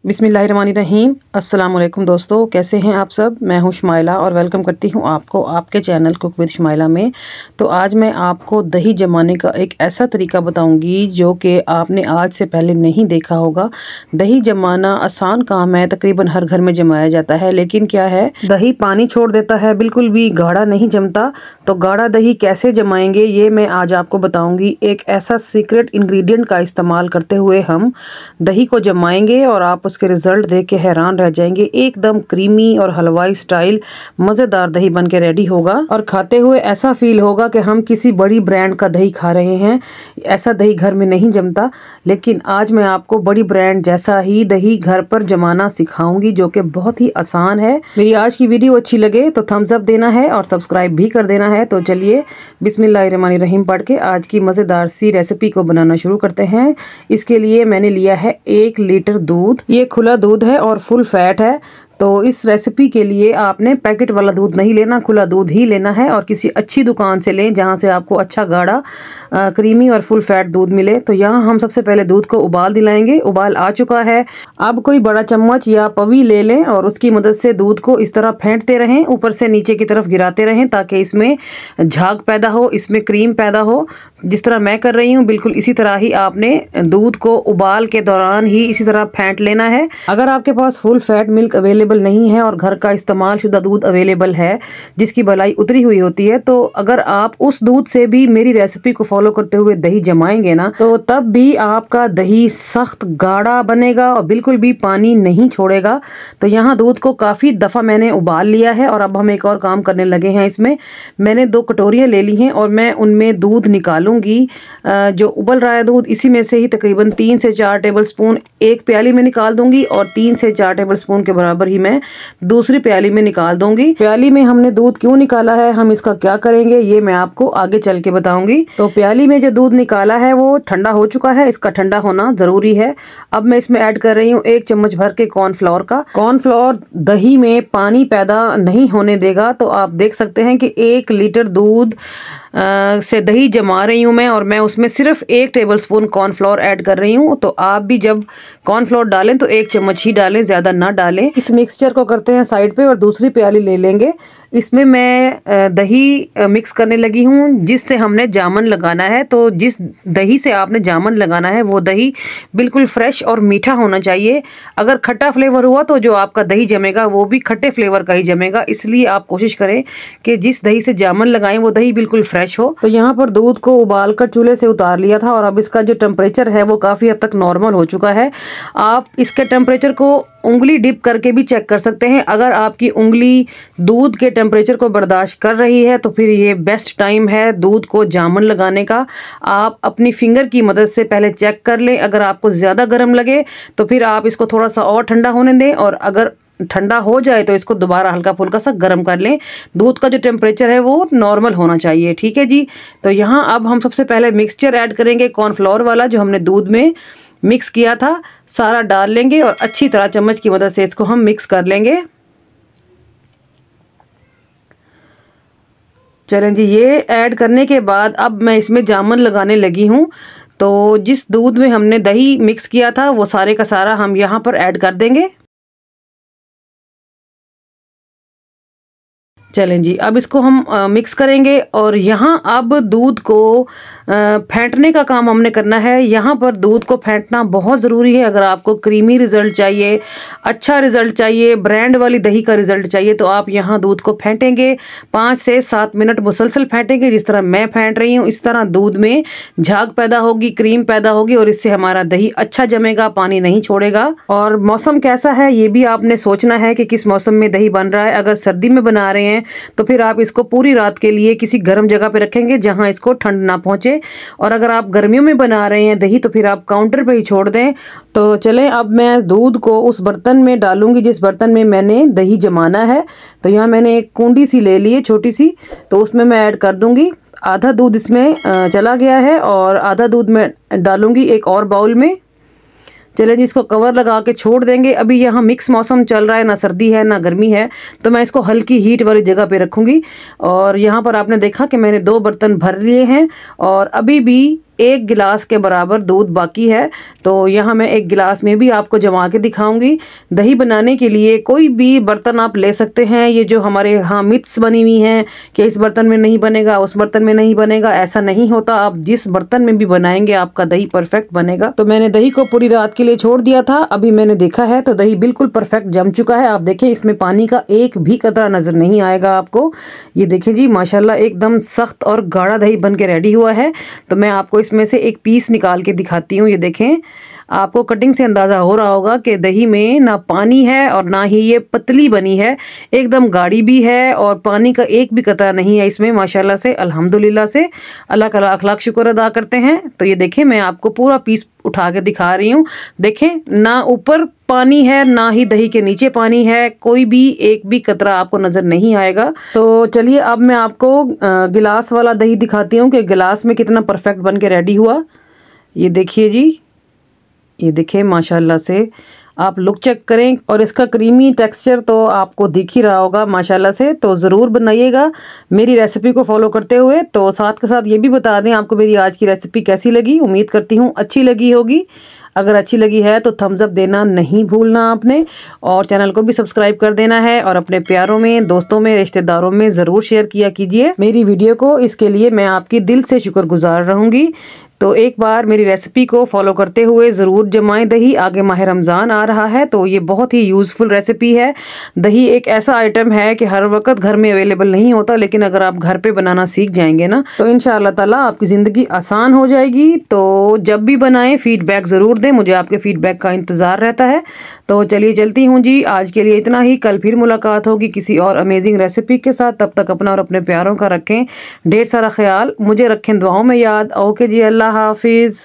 बिस्मिल्लाहिर्रहमानिर्रहीम। अस्सलाम वालेकुम दोस्तों, कैसे हैं आप सब। मैं हूं शुमाइला और वेलकम करती हूं आपको आपके चैनल कुक विद शुमाइला में। तो आज मैं आपको दही जमाने का एक ऐसा तरीका बताऊंगी जो कि आपने आज से पहले नहीं देखा होगा। दही जमाना आसान काम है, तकरीबन हर घर में जमाया जाता है, लेकिन क्या है दही पानी छोड़ देता है, बिल्कुल भी गाढ़ा नहीं जमता। तो गाढ़ा दही कैसे जमाएंगे ये मैं आज आपको बताऊँगी। एक ऐसा सीक्रेट इंग्रेडिएंट का इस्तेमाल करते हुए हम दही को जमाएंगे और आप उसके रिजल्ट देख के हैरान रह जाएंगे। एकदम क्रीमी और हलवाई स्टाइल मज़ेदार दही बन के रेडी होगा और खाते हुए ऐसा फील होगा कि हम किसी बड़ी ब्रांड का दही खा रहे हैं। ऐसा दही घर में नहीं जमता, लेकिन आज मैं आपको बड़ी ब्रांड जैसा ही दही घर पर जमाना सिखाऊंगी, जो कि बहुत ही आसान है। मेरी आज की वीडियो अच्छी लगे तो थम्स अप देना है और सब्सक्राइब भी कर देना है। तो चलिए बिस्मिल्लाहिर्रहमानिर्रहीम पढ़ के आज की मज़ेदार सी रेसिपी को बनाना शुरू करते हैं। इसके लिए मैंने लिया है 1 लीटर दूध। ये खुला दूध है और फुल फैट है। तो इस रेसिपी के लिए आपने पैकेट वाला दूध नहीं लेना, खुला दूध ही लेना है और किसी अच्छी दुकान से लें जहां से आपको अच्छा गाढ़ा क्रीमी और फुल फैट दूध मिले। तो यहाँ हम सबसे पहले दूध को उबाल दिलाएंगे। उबाल आ चुका है। अब कोई बड़ा चम्मच या पवी ले लें और उसकी मदद से दूध को इस तरह फेंटते रहें, ऊपर से नीचे की तरफ गिराते रहें ताकि इसमें झाग पैदा हो, इसमें क्रीम पैदा हो। जिस तरह मैं कर रही हूँ बिल्कुल इसी तरह ही आपने दूध को उबाल के दौरान ही इसी तरह फेंट लेना है। अगर आपके पास फुल फैट मिल्क अवेलेबल नहीं है और घर का इस्तेमाल शुदा दूध अवेलेबल है जिसकी बलाई उतरी हुई होती है, तो अगर आप उस दूध से भी मेरी रेसिपी को फॉलो करते हुए दही जमाएंगे ना, तो तब भी आपका दही सख्त गाढ़ा बनेगा और बिल्कुल भी पानी नहीं छोड़ेगा। तो यहाँ दूध को काफ़ी दफ़ा मैंने उबाल लिया है और अब हम एक और काम करने लगे हैं। इसमें मैंने 2 कटोरियाँ ले ली हैं और मैं उनमें दूध निकालूंगी। जो उबल रहा है दूध, इसी में से ही तकरीबन 3 से 4 टेबल स्पून एक प्याली में निकाल दूंगी और 3 से 4 टेबल स्पून के बराबर ही मैं दूसरी प्याली में निकाल दूंगी। प्याली में हमने दूध क्यों निकाला है, हम इसका क्या करेंगे, ये मैं आपको आगे चल के बताऊंगी। तो प्याली में जो दूध निकाला है वो ठंडा हो चुका है, इसका ठंडा होना जरूरी है। अब मैं इसमें ऐड कर रही हूँ 1 चम्मच भर के कॉर्नफ्लोर का। कॉर्नफ्लोर दही में पानी पैदा नहीं होने देगा। तो आप देख सकते हैं कि 1 लीटर दूध से दही जमा रही हूँ मैं और मैं उसमें सिर्फ 1 टेबल स्पून कॉर्नफ्लोर ऐड कर रही हूँ। तो आप भी जब कॉर्नफ्लोर डालें तो 1 चम्मच ही डालें, ज़्यादा ना डालें। इस मिक्सचर को करते हैं साइड पे और दूसरी प्याली ले लेंगे। इसमें मैं दही मिक्स करने लगी हूँ जिससे हमने जामन लगाना है। तो जिस दही से आपने जामन लगाना है वो दही बिल्कुल फ्रेश और मीठा होना चाहिए। अगर खट्टा फ्लेवर हुआ तो जो आपका दही जमेगा वो भी खट्टे फ्लेवर का ही जमेगा। इसलिए आप कोशिश करें कि जिस दही से जामन लगाएं वो दही बिल्कुल फ्रेश हो। तो यहाँ पर दूध को उबालकर चूल्हे से उतार लिया था और अब इसका जो टेम्परेचर है वो काफ़ी हद तक नॉर्मल हो चुका है। आप इसके टेम्परेचर को उंगली डिप करके भी चेक कर सकते हैं। अगर आपकी उंगली दूध के टेम्परेचर को बर्दाश्त कर रही है तो फिर ये बेस्ट टाइम है दूध को जामन लगाने का। आप अपनी फिंगर की मदद से पहले चेक कर लें। अगर आपको ज़्यादा गर्म लगे तो फिर आप इसको थोड़ा सा और ठंडा होने दें और अगर ठंडा हो जाए तो इसको दोबारा हल्का फुल्का सा गर्म कर लें। दूध का जो टेम्परेचर है वो नॉर्मल होना चाहिए, ठीक है जी। तो यहाँ अब हम सबसे पहले मिक्सचर ऐड करेंगे कॉर्नफ्लोर वाला जो हमने दूध में मिक्स किया था, सारा डाल लेंगे और अच्छी तरह चम्मच की मदद से इसको हम मिक्स कर लेंगे। चलें जी, ये ऐड करने के बाद अब मैं इसमें जामन लगाने लगी हूँ। तो जिस दूध में हमने दही मिक्स किया था वो सारे का सारा हम यहाँ पर ऐड कर देंगे। चलें जी, अब इसको हम मिक्स करेंगे और यहाँ अब दूध को फेंटने का काम हमने करना है। यहाँ पर दूध को फेंटना बहुत ज़रूरी है। अगर आपको क्रीमी रिज़ल्ट चाहिए, अच्छा रिज़ल्ट चाहिए, ब्रांड वाली दही का रिज़ल्ट चाहिए, तो आप यहाँ दूध को फेंटेंगे 5 से 7 मिनट मुसलसल फेंटेंगे। जिस तरह मैं फेंट रही हूँ इस तरह दूध में झाग पैदा होगी, क्रीम पैदा होगी और इससे हमारा दही अच्छा जमेगा, पानी नहीं छोड़ेगा। और मौसम कैसा है ये भी आपने सोचना है कि किस मौसम में दही बन रहा है। अगर सर्दी में बना रहे हैं तो फिर आप इसको पूरी रात के लिए किसी गर्म जगह पे रखेंगे जहां इसको ठंड ना पहुंचे। और अगर आप गर्मियों में बना रहे हैं दही तो फिर आप काउंटर पे ही छोड़ दें। तो चलें, अब मैं दूध को उस बर्तन में डालूंगी जिस बर्तन में मैंने दही जमाना है। तो यहाँ मैंने एक कूंडी सी ले ली है छोटी सी, तो उसमें मैं ऐड कर दूंगी। आधा दूध इसमें चला गया है और आधा दूध मैं डालूंगी एक और बाउल में। चलिए जी, इसको कवर लगा के छोड़ देंगे। अभी यहाँ मिक्स मौसम चल रहा है, ना सर्दी है ना गर्मी है, तो मैं इसको हल्की हीट वाली जगह पे रखूँगी। और यहाँ पर आपने देखा कि मैंने 2 बर्तन भर लिए हैं और अभी भी 1 गिलास के बराबर दूध बाकी है। तो यहाँ मैं 1 गिलास में भी आपको जमा के दिखाऊंगी। दही बनाने के लिए कोई भी बर्तन आप ले सकते हैं। ये जो हमारे यहाँ मिथ्स बनी हुई हैं कि इस बर्तन में नहीं बनेगा, उस बर्तन में नहीं बनेगा, ऐसा नहीं होता। आप जिस बर्तन में भी बनाएंगे आपका दही परफेक्ट बनेगा। तो मैंने दही को पूरी रात के लिए छोड़ दिया था, अभी मैंने देखा है तो दही बिल्कुल परफेक्ट जम चुका है। आप देखें, इसमें पानी का एक भी कतरा नजर नहीं आएगा आपको। ये देखिए जी, माशाल्लाह एकदम सख्त और गाढ़ा दही बन के रेडी हुआ है। तो मैं आपको इसमें से एक पीस निकाल के दिखाती हूँ। ये देखें, आपको कटिंग से अंदाज़ा हो रहा होगा कि दही में ना पानी है और ना ही ये पतली बनी है, एकदम गाढ़ी भी है और पानी का एक भी कतरा नहीं है इसमें। माशाल्लाह से, अल्हम्दुलिल्लाह से, अल्लाह का लाख लाख शुक्र अदा करते हैं। तो ये देखें, मैं आपको पूरा पीस उठा के दिखा रही हूँ। देखें, ना ऊपर पानी है ना ही दही के नीचे पानी है, कोई भी एक भी कतरा आपको नज़र नहीं आएगा। तो चलिए अब मैं आपको गिलास वाला दही दिखाती हूँ कि गिलास में कितना परफेक्ट बन के रेडी हुआ। ये देखिए जी, ये देखिए माशाल्लाह से, आप लुक चेक करें और इसका क्रीमी टेक्सचर तो आपको दिख ही रहा होगा माशाल्लाह से। तो ज़रूर बनाइएगा मेरी रेसिपी को फॉलो करते हुए। तो साथ के साथ ये भी बता दें आपको मेरी आज की रेसिपी कैसी लगी। उम्मीद करती हूँ अच्छी लगी होगी। अगर अच्छी लगी है तो थम्स अप देना नहीं भूलना आपने, और चैनल को भी सब्सक्राइब कर देना है और अपने प्यारों में, दोस्तों में, रिश्तेदारों में ज़रूर शेयर किया कीजिए मेरी वीडियो को। इसके लिए मैं आपकी दिल से शुक्रगुजार रहूँगी। तो एक बार मेरी रेसिपी को फॉलो करते हुए ज़रूर जमाएं दही। आगे माह रमज़ान आ रहा है तो ये बहुत ही यूज़फुल रेसिपी है। दही एक ऐसा आइटम है कि हर वक्त घर में अवेलेबल नहीं होता, लेकिन अगर आप घर पे बनाना सीख जाएंगे ना तो इंशाअल्लाह ताला आपकी ज़िंदगी आसान हो जाएगी। तो जब भी बनाएं फीडबैक ज़रूर दें, मुझे आपके फीडबैक का इंतज़ार रहता है। तो चलिए चलती हूँ जी, आज के लिए इतना ही। कल फिर मुलाकात होगी किसी और अमेजिंग रेसिपी के साथ। तब तक अपना और अपने प्यारों का रखें ढेर सारा ख्याल, मुझे रखें दुआओं में याद। ओके जी, अल्लाह हाफिज़।